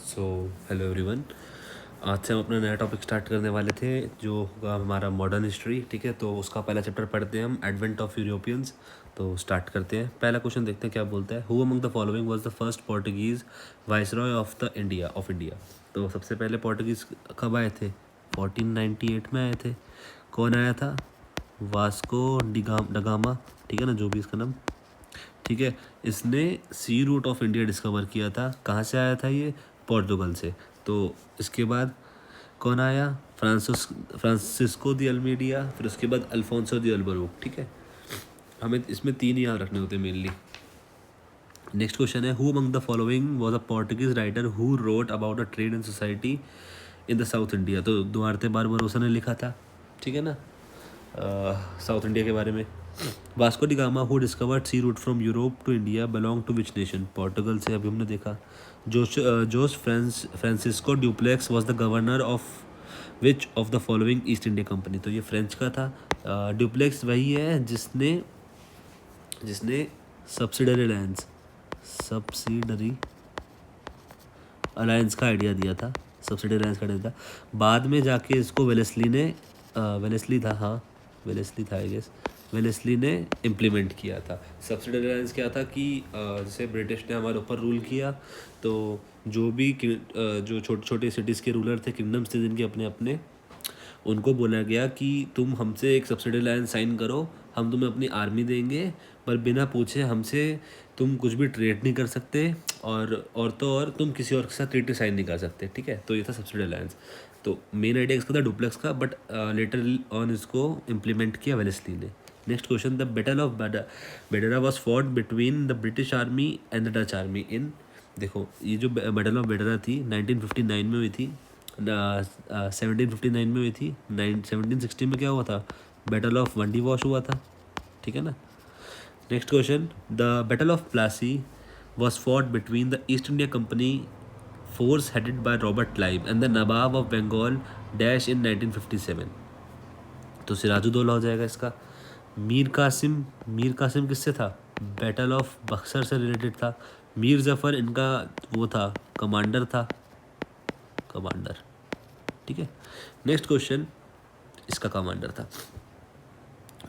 So hello everyone. आज से हम अपना नया टॉपिक स्टार्ट करने वाले थे जो होगा हमारा मॉडर्न हिस्ट्री। ठीक है, तो उसका पहला चैप्टर पढ़ते हैं हम, एडवेंट ऑफ यूरोपियंस। तो स्टार्ट करते हैं। पहला क्वेश्चन देखते हैं क्या बोलता है। Who among the following was the first Portuguese viceroy of India. तो सबसे पहले पोर्टुगीज कब आए थे? 1498 में आए थे। कौन आया था? Vasco da Gama. ठीक है ना, जो भी इसका नाम। ठीक है, इसने सी रूट ऑफ इंडिया डिस्कवर किया था। कहाँ से आया था ये? पोर्तुगल से। तो इसके बाद कौन आया? फ्रांसिस्को दी अल्मीडिया, फिर उसके बाद अल्फोंसो दी अल्बरूक। ठीक है, हमें इसमें तीन ही याद रखने होते हैं मेनली। नेक्स्ट क्वेश्चन है, who among the following was a Portuguese writer who wrote about a trade and society in the south India. तो दुआरते बारबरोसा ने लिखा था। ठीक है ना, साउथ इंडिया के बारे में। Vasco da Gama who discovered sea route from Europe to India belong to which nation? Portugal से, अभी हमने देखा। Jose Francisco Dupleix was the governor of which of the following East India Company? तो ये French का था। Duplex वही है जिसने जिसने सब्सिडरी अलायंस का आइडिया दिया था। सब्सिडरी अलायंस का आइडिया था। बाद में जाके इसको वेलेस्ली था, हाँ वेलेस्ली था आई गेस। वेलेस्ली ने इम्प्लीमेंट किया था। सब्सिडरी अलायंस क्या था कि जैसे ब्रिटिश ने हमारे ऊपर रूल किया, तो जो भी जो छोटे छोटे सिटीज़ के रूलर थे, किंगडम्स थे जिनके अपने अपने, उनको बोला गया कि तुम हमसे एक सब्सिडी लाइन साइन करो, हम तुम्हें अपनी आर्मी देंगे, पर बिना पूछे हमसे तुम कुछ भी ट्रेड नहीं कर सकते, और तो और तुम किसी और के साथ ट्रीटी साइन नहीं कर सकते। ठीक है, तो ये था सब्सिडी अलायंस। तो मेन आइडिया इसका था डुप्लेक्स का, बट लेटर ऑन इसको इम्प्लीमेंट किया वेलेस्ली ने। Next question, the battle of Bedara was fought between the British army and the Dutch army in. देखो, ये जो बैटल ऑफ बेडरा थी 1959 में हुई थी। 1759 में हुई थी। 1760 में क्या हुआ था? बैटल ऑफ वंडी वॉश हुआ था। ठीक है ना। Next question, the battle of Plassey was fought between the East India company force headed by Robert Clive and the nawab of Bengal dash in 1957। तो सिराजुद्दौला हो जाएगा इसका। मीर कासिम किससे था? बैटल ऑफ बक्सर से रिलेटेड था। मीर जफ़र इनका वो था, कमांडर था, कमांडर। ठीक है। नेक्स्ट क्वेश्चन, इसका कमांडर था।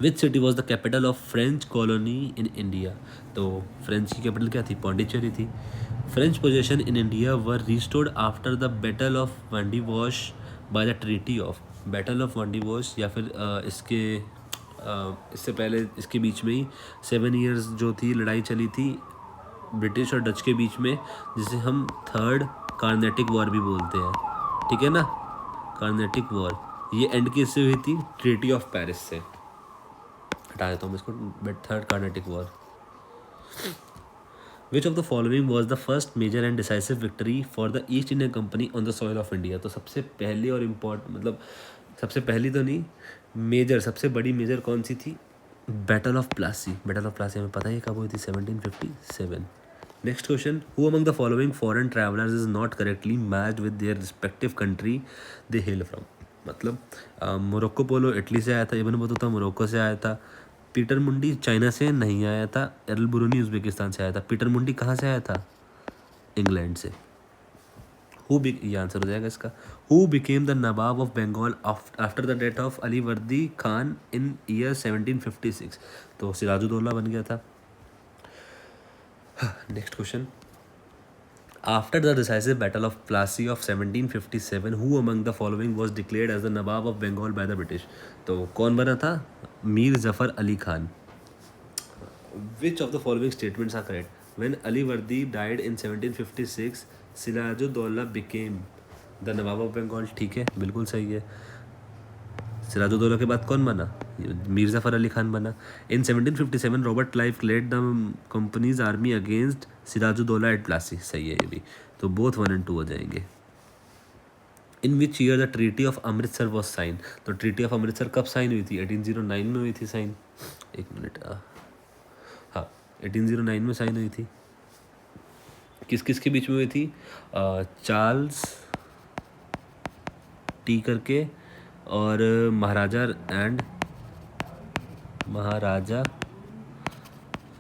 Which city was the capital of French colony in India? तो फ्रेंच की कैपिटल क्या थी? पौंडीचेरी थी। French possession in India were restored after the battle of Wandiwash by the treaty of. Battle of Wandiwash, या फिर इससे पहले इसके बीच में ही 7 ईयर्स जो थी लड़ाई चली थी ब्रिटिश और डच के बीच में, जिसे हम थर्ड कार्नेटिक वॉर भी बोलते हैं। ठीक है ना, कार्नेटिक वॉर। ये एंड किससे हुई थी? ट्रीटी ऑफ पेरिस से। हटा देता हूँ इसको, third Carnatic war. Which of the following was the first major and decisive victory for the East Indian company on the soil of India? तो सबसे पहली और इम्पोर्टेंट, मतलब सबसे पहली तो नहीं, मेजर, सबसे बड़ी मेजर कौन सी थी? Battle of Plassey. Battle of Plassey हमें पता है कब हुई थी? 1757। Next question, who among the following foreign travellers is not correctly matched with their respective country they hello from? मतलब मोरक्को पोलो इटली से आया था, इब्न बतूता मोरक्को से आया था। पीटर मुंडी चाइना से नहीं आया था। एरल बुरूनी उज़्बेकिस्तान से आया था। पीटर मुंडी कहाँ से आया था? इंग्लैंड से। ये आंसर हो जाएगा इसका। Who became the nawab of Bengal after the death of Ali Vardi Khan in year 1756? तो सिराजुद्दौला बन गया था। Next question, after the decisive battle of Plassey of 1757 who among the following was declared as the nawab of Bengal by the British? तो कौन बना था? Mir Jafar Ali Khan. Which of the following statements are correct? When Ali Vardi died in 1756, Siraj-ud-Daulah became the nawab of Bengal. ठीक है, बिल्कुल सही है। सिराजुद्दौला के बाद कौन बना? मीर जफ़र अली खान बना। In 1757 Robert Clive led the company's army against Siraj-ud-Daulah at Plassey. सही है ये भी। तो बोथ 1 और 2 हो जाएंगे। In which year the treaty of Amritsar was sign? तो ट्रीटी ऑफ अमृतसर कब साइन हुई थी? 1809 में हुई थी साइन। एक मिनट, हाँ 1809 में साइन हुई थी। किस किस के बीच में हुई थी? चार्ल्स टी करके और महाराजा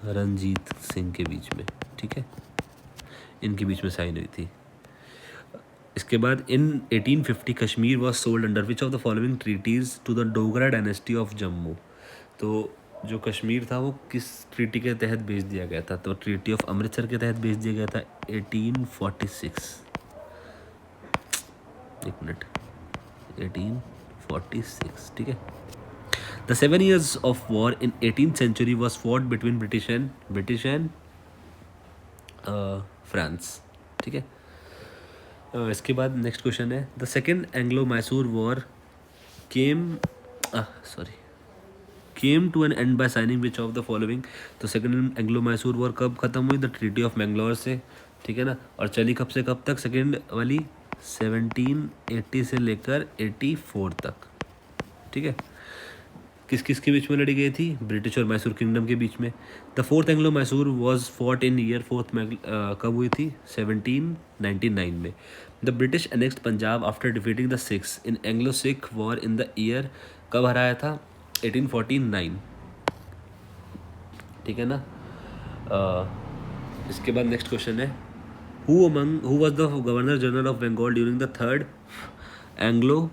रंजीत सिंह के बीच में। ठीक है, इनके बीच में साइन हुई थी। इसके बाद in 1850 Kashmir was sold under which of the following treaties to the Dogra dynasty of Jammu. तो जो कश्मीर था वो किस ट्रीटी के तहत भेज दिया गया था? तो ट्रीटी ऑफ अमृतसर के तहत भेज दिया गया था 1846। एक मिनट, 1846, ठीक है। The 7 years of war in 18th century was fought between British and France, ठीक है। इसके बाद नेक्स्ट क्वेश्चन है the second Anglo Mysore war came to an end by signing which of the following. तो सेकेंड एंग्लो मैसूर वॉर कब खत्म हुई? The treaty of Mangalore से, ठीक है ना। और चली कब से कब तक सेकेंड वाली? 1780 से लेकर 84 तक, ठीक है। किस किस के बीच में लड़ी गई थी? ब्रिटिश और मैसूर किंगडम के बीच में। The fourth Anglo Mysore was fought in year कब हुई थी? 1799 में। The British annexed Punjab after defeating the six in Anglo Sikh war in the year, कब हराया था? 1849, ठीक है ना। इसके बाद नेक्स्ट क्वेश्चन है who was the governor general of Bengal during the third Anglo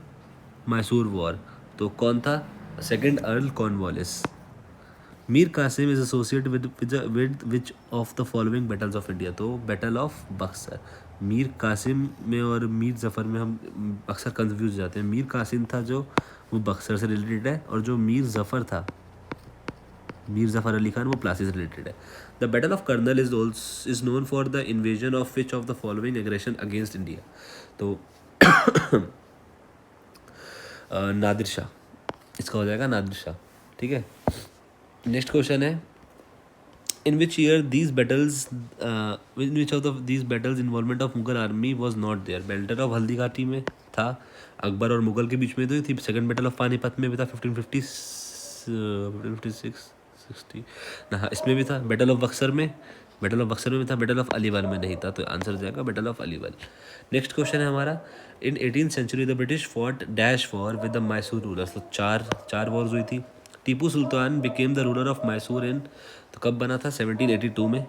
Mysore war. तो कौन था? Second Earl Cornwallis. Mir Qasim is associate with which of the following battles of India. तो बैटल ऑफ बक्सर। मीर कासिम में और मीर जफ़र में हम अक्सर कंफ्यूज जाते हैं। मीर कासिम था जो वो बक्सर से रिलेटेड है, और जो मीर जफ़र था, मीर जफ़र अली खान, वो प्लासी से रिलेटेड है। The battle of Karnal is known for the invasion of which of the following aggression against India. तो नादिर शाह, इसका हो जाएगा नादिर शाह, ठीक है। नेक्स्ट क्वेश्चन है in which year these battles in which of these battles involvement of Mughal army was not there. Battle of Haldi Ghati में था, अकबर और मुगल के बीच में तो थी। सेकंड बैटल ऑफ पानीपत में भी था 1556 60 ना, इसमें भी था। बैटल ऑफ बक्सर में भी था, बैटल ऑफ अलीवाल में नहीं था। तो आंसर हो जाएगा battle of Aliwal. Next question है हमारा in 18th century the British fought dash war with the Mysore rulers. तो चार वॉर्स हुई थी। Tipu Sultan became the ruler of Mysore in, तो कब बना था? 1782 में।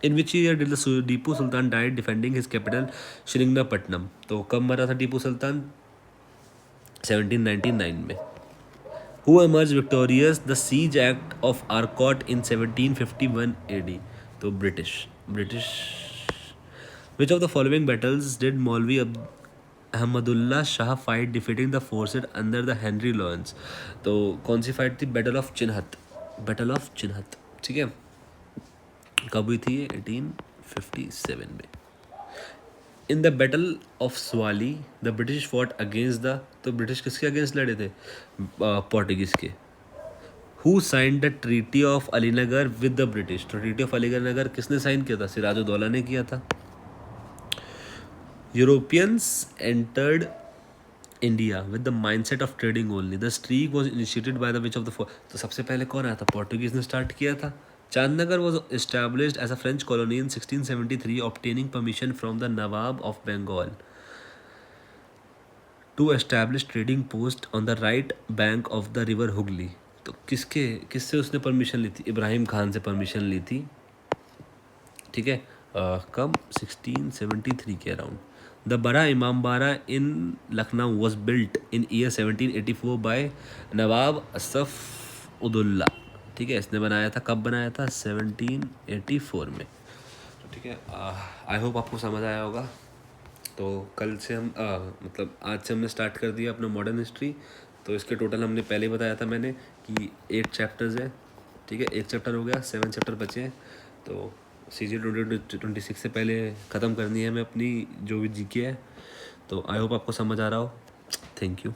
In which year did the Tipu Sultan died defending his capital Srirangapatnam. तो कब मरा था टीपू सुल्तान? 1799 में। Who emerged victorious the siege act of Arcot in 1751 AD? तो British. Which of the following battles did Maulvi Ahmadullah Shah fight defeating the forces under the Henry Lawrence? तो कौन सी fight थी? बैटल ऑफ चिन्हत, ठीक है। कब हुई थी? 1857 में। In the battle of Swally the British fought against the, तो ब्रिटिश किसके अगेंस्ट लड़े थे? पोर्टुगीज के। Who sign the treaty of Alinagar with the British. तो ट्रीटी ऑफ अलीनगर किसने साइन किया था? सिराजुद्दौला ने किया था। Europeans entered India with the mindset of trading only. The streak was initiated by the which of the four. तो सबसे पहले कौन आया था? पोर्टुगीज ने स्टार्ट किया था। Chandnagar was established as a French colony in 1673, obtaining permission from the Nawab of Bengal to establish trading post on the right bank of the river Hooghly. तो किससे उसने परमिशन ली थी? इब्राहिम खान से परमिशन ली थी, ठीक है। कब? 1673 के around. The Bara Imambara in Lucknow was built in year 1784 by Nawab Asaf Uddaula, ठीक है। इसने बनाया था, कब बनाया था? 1784 में, ठीक है। आई होप आपको समझ आया होगा। तो कल से हम मतलब आज से हमने स्टार्ट कर दिया अपना मॉडर्न हिस्ट्री। तो इसके टोटल हमने पहले ही बताया था मैंने कि 8 चैप्टर्स है, ठीक है। 1 चैप्टर हो गया, 7 चैप्टर बचे हैं। तो CG 2026 से पहले ख़त्म करनी है हमें अपनी जो भी जीके है। तो आई होप आपको समझ आ रहा हो। Thank you.